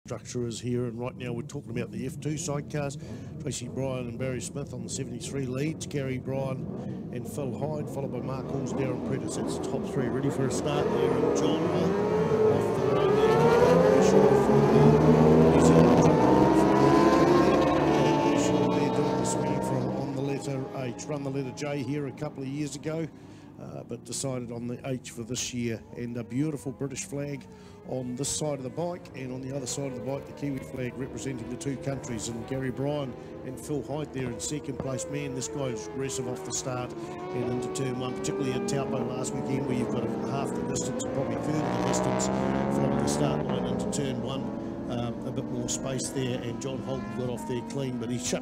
structure is here, and right now we're talking about the F2 sidecars. Tracy Bryan and Barry Smith on the 73 leads, Gary Bryan and Phil Hyde, followed by Mark Halls, Darren Prentice. That's the top three ready for a start there, and John Hull off the line there, very short from New Zealand. Very short there, doing the swing from on the letter H. Run the letter J here a couple of years ago, but decided on the H for this year. And a beautiful British flag on this side of the bike, and on the other side of the bike the Kiwi flag representing the two countries, and Gary Bryan and Phil Hyde there in second place. Man, this guy is aggressive off the start and into turn one, particularly at Taupo last weekend, where you've got half the distance, probably third of the distance from the start line into turn one. A bit more space there, and John Holden got off there clean, but he shut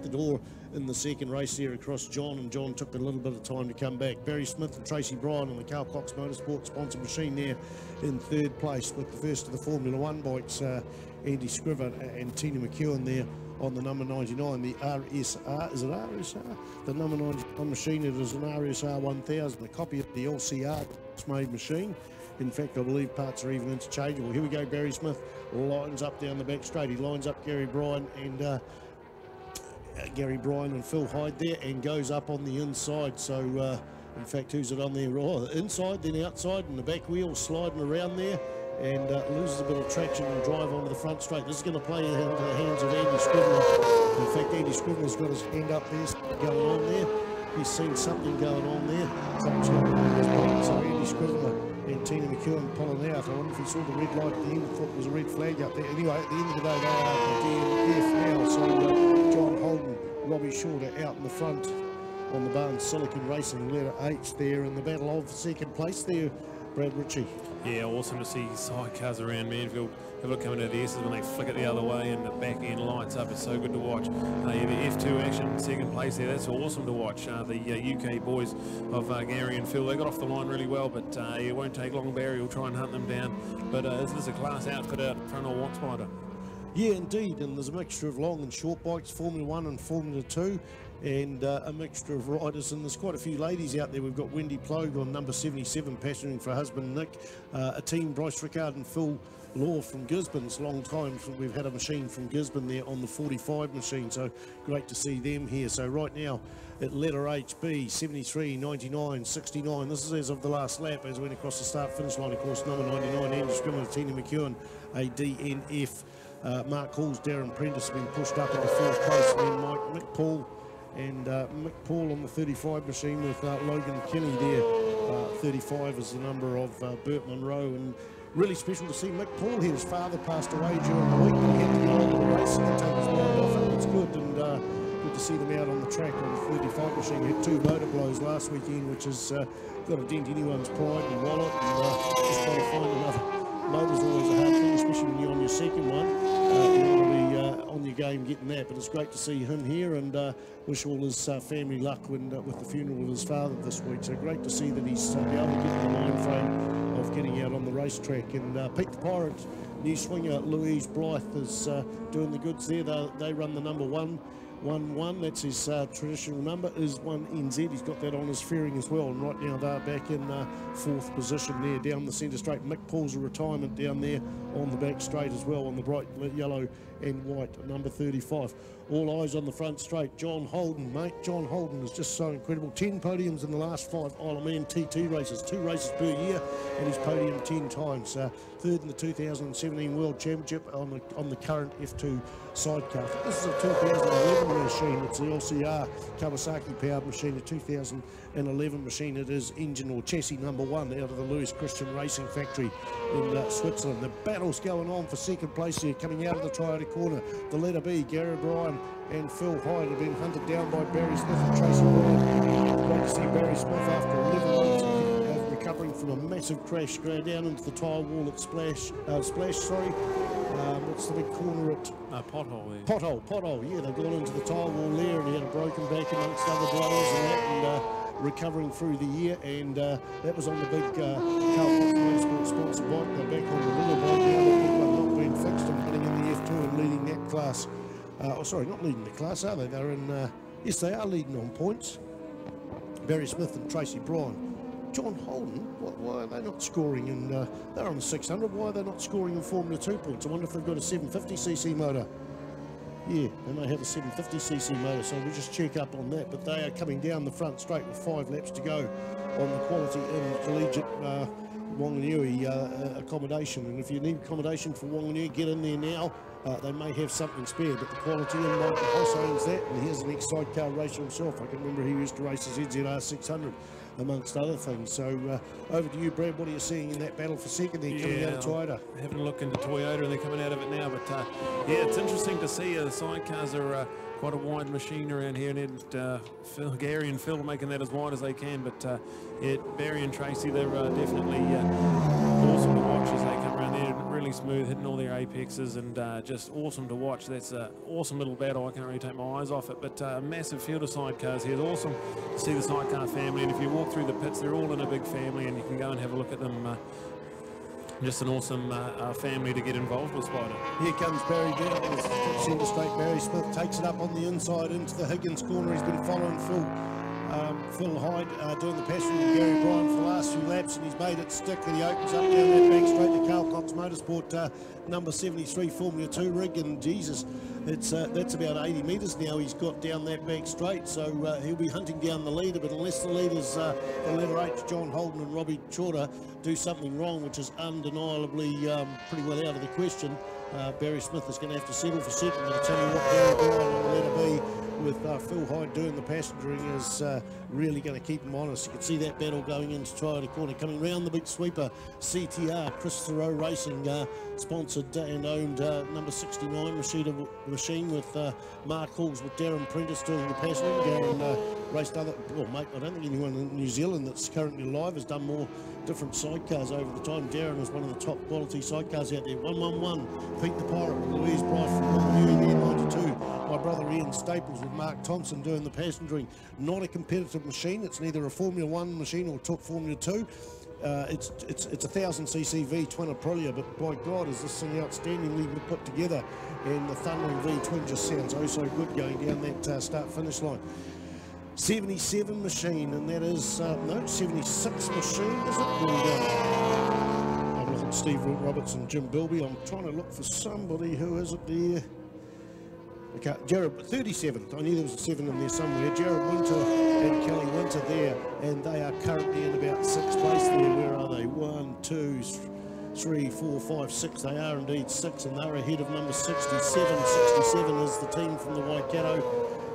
the door in the second race there across John, and John took a little bit of time to come back. Barry Smith and Tracy Bryan on the Carl Cox Motorsport sponsored machine there in third place, with the first of the Formula One bikes, Andy Scriver and Tina McEwen there on the number 99, the RSR, is it RSR? The number 99 machine, it is an RSR 1000, a copy of the LCR made machine. In fact, I believe parts are even interchangeable. Here we go, Barry Smith lines up down the back straight. He lines up Gary Bryan and Phil Hyde there, and goes up on the inside. So, in fact, who's it on there? Oh, inside, then outside, and the back wheel sliding around there, and loses a bit of traction and drive onto the front straight. This is going to play into the hands of Andy Scrivener. In fact, Andy Scrivener's got his hand up there, going on there. He's seen something going on there. Something's going on with his bike. So Andy Scrivener and Tina McEwen pulling out. I wonder if he saw the red light at the end, thought there was a red flag up there. Anyway, at the end of the day, they are at the DNF now. So John Holden, Robbie Shorter out in the front on the Barnes Silicon Racing letter H there in the battle of second place there, Brad Ritchie. Yeah, awesome to see sidecars around Manfield. Have a look coming to the S's when they flick it the other way and the back end lights up. It's so good to watch. Yeah, the F2 action, second place there. That's awesome to watch. The UK boys of Gary and Phil, they got off the line really well, but it won't take long. Barry will try and hunt them down. But this is a class outfit out front of Wattsmider. Yeah, indeed, and there's a mixture of long and short bikes, Formula 1 and Formula 2, and a mixture of riders, and there's quite a few ladies out there. We've got Wendy Plogue on number 77, passioning for husband Nick, a team, Bryce Rickard and Phil Law from Gisborne. It's a long time since we've had a machine from Gisborne there on the 45 machine, so great to see them here. So right now at letter HB, 73, 99, 69, this is as of the last lap, as we went across the start-finish line. Of course, number 99, Andrew Scrimmage, Tina McEwen, a DNF. Mark Halls, Darren Prentice have been pushed up into fourth place, and then Mick Paul and Mick Paul on the 35 machine with Logan Kinney there. 35 is the number of Burt Munro, and really special to see Mick Paul here. His father passed away during the week, but he had to go on the racing and take his mind off it. It's good, and good to see them out on the track on the 35 machine. We had two motor blows last weekend, which has got to dent anyone's pride and wallet, and just trying to find another. Motor's always a hard thing, especially when you're on your second one. You want to be on your game getting that, but it's great to see him here, and wish all his family luck with the funeral of his father this week. So great to see that he's able to get in the mind frame of getting out on the racetrack. And Pete the Pirate, new swinger Louise Blythe is doing the goods there. They run the number 111. That's his traditional number, is 1NZ. He's got that on his fairing as well, and right now they're back in fourth position there down the centre straight. Mick Paul's a retirement down there on the back straight as well, on the bright yellow and white, number 35. All eyes on the front straight. John Holden, mate. John Holden is just so incredible. 10 podiums in the last 5 Isle of Man TT races, 2 races per year, and he's podiumed 10 times. Third in the 2017 World Championship on the current F2 sidecar. This is a 2011 machine. It's the LCR Kawasaki powered machine, a 2011 machine. It is engine or chassis number 1 out of the Louis Christian Racing Factory in Switzerland. The battle's going on for second place here, coming out of the Toyota corner. The letter B, Gary Bryan and Phil Hyde have been hunted down by Barry Smith and Tracy Bryan. Great to see Barry Smith after 11 months of recovering from a massive crash, go down into the tyre wall at Splash, what's the big corner at? Pothole there. Pothole, yeah, they've gone into the tyre wall there, and he had a broken back amongst other blows and that, and recovering through the year, and that was on the big Carl Cox Motorsport sponsored bike. They're back on the little bike now, that big one not being fixed, and running in the F2 and leading that class. Sorry, not leading the class, are they? They're in, yes, they are leading on points. Barry Smith and Tracy Bryan John Holden, why are they not scoring in, they're on the 600, why are they not scoring in Formula 2 points? I wonder if they've got a 750cc motor. Yeah, they may have a 750cc motor, so we'll just check up on that. But they are coming down the front straight with 5 laps to go on the quality in collegiate Wanganui accommodation. And if you need accommodation for Wanganui, get in there now. They may have something spare, but the quality in Michael Hoss owns that. And here's an ex-sidecar racer himself. I can remember he used to race his ZZR 600, amongst other things. So over to you, Brad. What are you seeing in that battle for second there coming out of Toyota? Having a look into Toyota, and they're coming out of it now. But yeah, it's interesting to see the sidecars are quite a wide machine around here, and Gary and Phil making that as wide as they can. But yeah, Barry and Tracy, they're definitely awesome to watch as they come around there. Really smooth, hitting all their apexes, and just awesome to watch. That's an awesome little battle. I can't really take my eyes off it, but a massive field of sidecars here. It's awesome to see the sidecar family, and if you walk through the pits, they're all in a big family, and you can go and have a look at them. Just an awesome family to get involved with, Spider. Here comes Barry down the centre straight. Barry Smith takes it up on the inside into the Higgins corner. He's been following Phil Hyde doing the passion with Gary Bryan for the last few laps, and he's made it stick, and he opens up down that back straight to Carl Cox Motorsport number 73 Formula 2 rig, and Jesus, that's about 80 metres now he's got down that back straight, so he'll be hunting down the leader. But unless the leaders, the letter H, John Holden and Robbie Chorter, do something wrong, which is undeniably pretty well out of the question, Barry Smith is going to have to settle for second. I'll tell you what, Gary Bryan on the letter B with Phil Hyde doing the passengering is really going to keep him honest. You can see that battle going into Toyota corner, coming round the big sweeper. CTR, Chris Thoreau Racing, sponsored and owned number 69 machine with Mark Halls, with Darren Prentice doing the passengering. Darren raced other, well mate, I don't think anyone in New Zealand that's currently alive has done more different sidecars over the time. Darren was one of the top quality sidecars out there. 111, Pete the Pirate with Louise Bryce from Wanganui, 92. My brother Ian Staples with Mark Thompson doing the passengering. Not a competitive machine. It's neither a Formula 1 machine or top Formula 2. It's a 1000cc V-twin Aprilia, but by God is this thing outstandingly put together, and the thundering V-twin just sounds oh so good going down that start-finish line. 77 machine, and that is, no, 76 machine, is it? I'm looking at Steve Robertson, Jim Bilby. I'm trying to look for somebody. Who is it there? Okay, Jared, 37. I knew there was a 7 in there somewhere. Jared Winter and Kelly Winter there, and they are currently in about 6th place there. Where are they? 1, 2, 3, 4, 5, 6. They are indeed 6, and they're ahead of number 67. 67 is the team from the Waikato,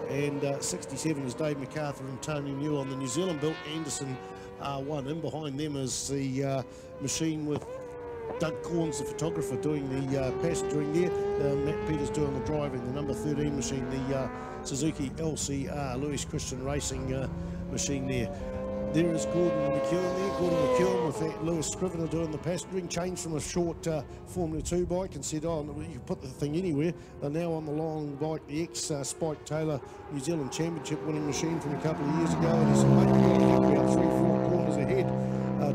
and 67 is Dave MacArthur and Tony New on the New Zealand-built Anderson R1. In behind them is the machine with Doug Corns, the photographer, doing the passengering there. Matt Peters doing the driving. The number 13 machine, the Suzuki LCR, Lewis Christian Racing machine there. There is Gordon McEwen there. Gordon McEwen with that Lewis Scrivener doing the passengering. Changed from a short Formula 2 bike and said, oh, you can put the thing anywhere. They're now on the long bike, the ex-Spike Taylor New Zealand Championship winning machine from a couple of years ago. And he said, mate, you've got to get about 3-4 corners ahead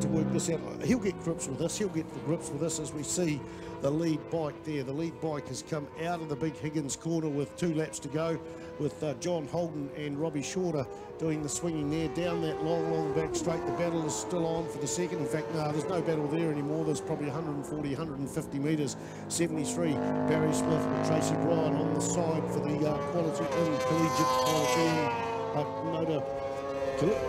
to work this out. He'll get grips with this. He'll get the grips with this as we see the lead bike there. The lead bike has come out of the big Higgins corner with 2 laps to go, with John Holden and Robbie Shorter doing the swinging there down that long back straight. The battle is still on for the second. In fact, no, there's no battle there anymore. There's probably 140, 150 metres. 73, Barry Smith with Tracy Bryan on the side for the quality in collegiate,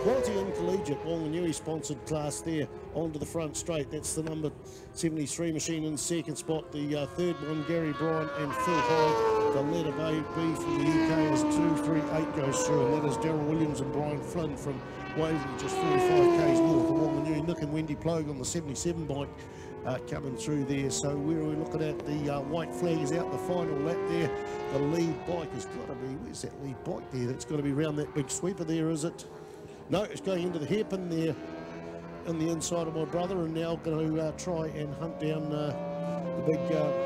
quality in collegiate Wanganui sponsored class there onto the front straight. That's the number 73 machine in second spot. The third one, Gary Bryan and Phil Hyde. The letter B from the UK as 238 goes through, and that is Darryl Williams and Brian Flynn from Waverley, just 45 k's north of Wanganui. Nick and Wendy Plogue on the 77 bike coming through there. So where are we looking at? The white flag is out the final lap there. The lead bike has got to be, where's that lead bike there? That's got to be around that big sweeper there, is it? No, it's going into the hairpin there in the inside of my brother, and now going to try and hunt down the big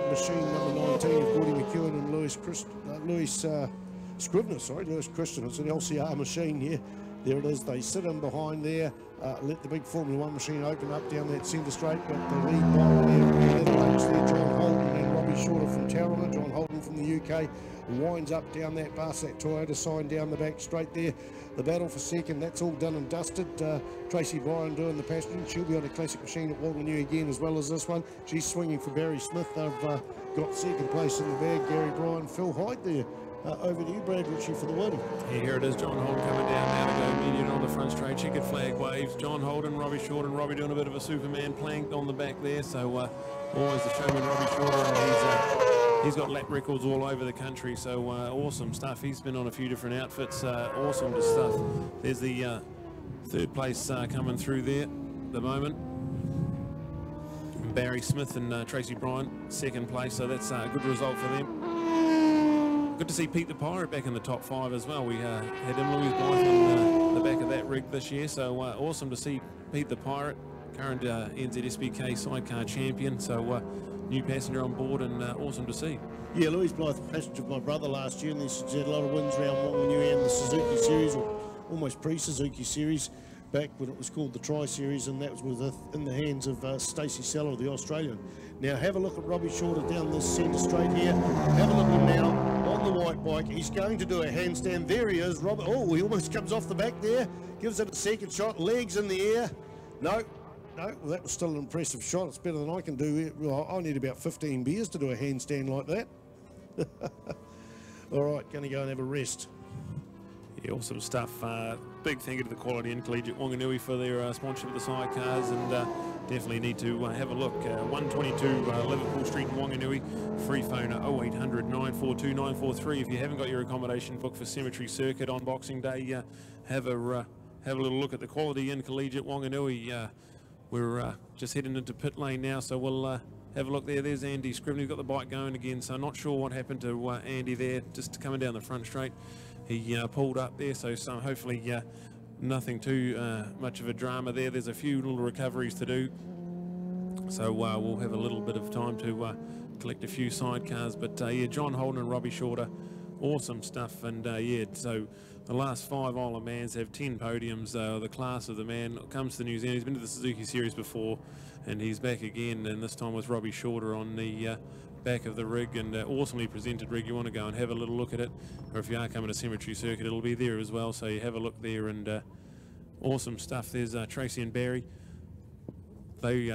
machine number 19 of Gordy McEwen and Lewis Scrivener, sorry, Lewis Christian. It's an LCR machine here. There it is. They sit in behind there, let the big Formula 1 machine open up down that centre straight, but the lead bike there, horse there, John Holden and Robbie Shorter from Tauranga. John Holden from the UK winds up down that bus, that Toyota sign down the back straight there. The battle for second, that's all done and dusted. Tracy Bryan doing the passenger. She'll be on a classic machine at Wanganui again as well as this one. She's swinging for Barry Smith. They've got second place in the bag. Gary Bryan, Phil Hyde there. Over to you, Brad Ritchie, for the win. Yeah, here it is, John Holden coming down now to go median on the front straight. Checkered flag waves. John Holden, Robbie Shorter, and Robbie doing a bit of a Superman plank on the back there. So always the showman, Robbie Shorter, and he's got lap records all over the country. So awesome stuff. He's been on a few different outfits. Awesome stuff. There's the third place coming through there at the moment. Barry Smith and Tracy Bryan, second place. So that's a good result for them. Good to see Pete the Pirate back in the top 5 as well. We had him, Louis Blythe, on the back of that rig this year. So awesome to see Pete the Pirate, current NZSBK sidecar champion. So new passenger on board, and awesome to see. Yeah, Louis Blythe, passenger of my brother last year, and he's had a lot of wins around Wanganui and the Suzuki Series, or almost pre-Suzuki Series, back when it was called the Tri-Series, and that was in the hands of Stacey Seller, the Australian. Now have a look at Robbie Shorter down this centre straight here. Have a look at him now on the white bike. He's going to do a handstand. There he is. Robert. Oh, he almost comes off the back there. Gives it a second shot. Legs in the air. No. Well, that was still an impressive shot. It's better than I can do. Well, I need about 15 beers to do a handstand like that. All right, going to go and have a rest. Yeah, awesome stuff. Big thank you to the Quality and Collegiate Wanganui for their sponsorship of the sidecars, and definitely need to have a look. 122 Liverpool Street in Wanganui. Free phone 0800 942 943. If you haven't got your accommodation booked for Cemetery Circuit on Boxing Day, have a little look at the Quality and Collegiate Wanganui. We're just heading into pit lane now, so we'll have a look there. There's Andy Scribner. He's got the bike going again, so not sure what happened to Andy there, just coming down the front straight. He pulled up there, so hopefully nothing too much of a drama there. There's a few little recoveries to do, so we'll have a little bit of time to collect a few sidecars. But yeah, John Holden and Robbie Shorter, awesome stuff. And yeah, so the last 5 Isle of Mans have 10 podiums. The class of the man comes to New Zealand. He's been to the Suzuki Series before, and he's back again, and this time with Robbie Shorter on the back of the rig, and awesomely presented rig. You want to go and have a little look at it, or if you are coming to Cemetery Circuit, it'll be there as well, so you have a look there. And awesome stuff. There's Tracy and Barry. They